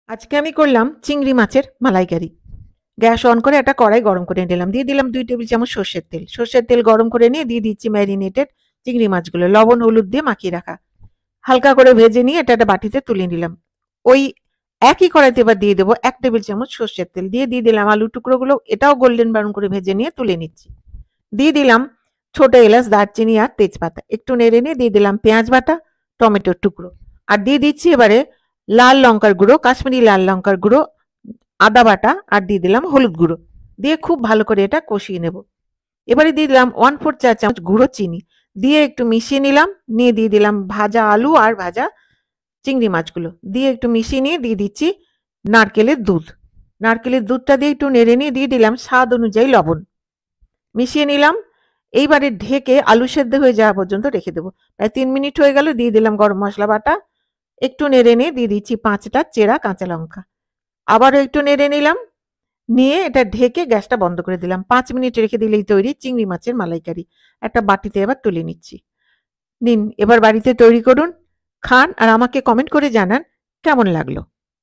আজকে আমি করলাম চিংড়ি মাছের মালাইকারি। গ্যাস অন করে একটা কড়াই গরম করে নিলাম, দিয়ে দিলাম 2 টেবিল চামচ সর্ষের তেল গরম করে নিয়ে দিয়ে দিচ্ছি ম্যারিনেটেড চিংড়ি মাছগুলো, লবণ হলুদ দিয়ে মাখিয়ে রাখা। হালকা করে ভেজে নিয়ে এটা একটা বাটিতে তুলে নিলাম। ওই একই কড়াইতে এবার দিয়ে দেবো 1 টেবিল চামচ সর্ষের তেল, দিয়ে দিলাম আলু টুকরোগুলো, এটাও গোল্ডেন ব্রাউন করে ভেজে নিয়ে তুলে নিচ্ছি। দিয়ে দিলাম ছোট এলাচ, দারচিনি আর তেজপাতা, একটু নেড়ে নিয়ে দিয়ে দিলাম পেঁয়াজ বাটা, টমেটোর টুকরো, আর দিয়ে দিচ্ছি এবারে লাল লঙ্কার গুঁড়ো, কাশ্মীরি লাল লঙ্কার গুঁড়ো, আদা বাটা, আর দিয়ে দিলাম হলুদ গুঁড়ো, দিয়ে খুব ভালো করে এটা কষিয়ে নেব। এবারে দিয়ে দিলাম 1/4 চা চামচ গুঁড়ো চিনি, দিয়ে একটু মিশিয়ে নিলাম। নিয়ে দিয়ে দিলাম ভাজা আলু আর ভাজা চিংড়ি মাছগুলো, দিয়ে একটু মিশিয়ে নিয়ে দিয়ে দিচ্ছি নারকেলের দুধ। নারকেলের দুধটা দিয়ে একটু নেড়ে নিয়ে দিয়ে দিলাম স্বাদ অনুযায়ী লবণ, মিশিয়ে নিলাম। এইবারে ঢেকে আলু সেদ্ধ হয়ে যাওয়া পর্যন্ত রেখে দেবো। প্রায় 3 মিনিট হয়ে গেল, দিয়ে দিলাম গরম মশলা বাটা, একটু নেড়ে নিয়ে দিয়ে দিচ্ছি 5টা চেরা কাঁচা লঙ্কা, আবারও একটু নেড়ে নিলাম। নিয়ে এটা ঢেকে গ্যাসটা বন্ধ করে দিলাম। 5 মিনিট রেখে দিলেই তৈরি চিংড়ি মাছের মালাইকারি। একটা বাটিতে এবার তুলে নিচ্ছি। নিন, এবার বাড়িতে তৈরি করুন, খান আর আমাকে কমেন্ট করে জানান কেমন লাগলো।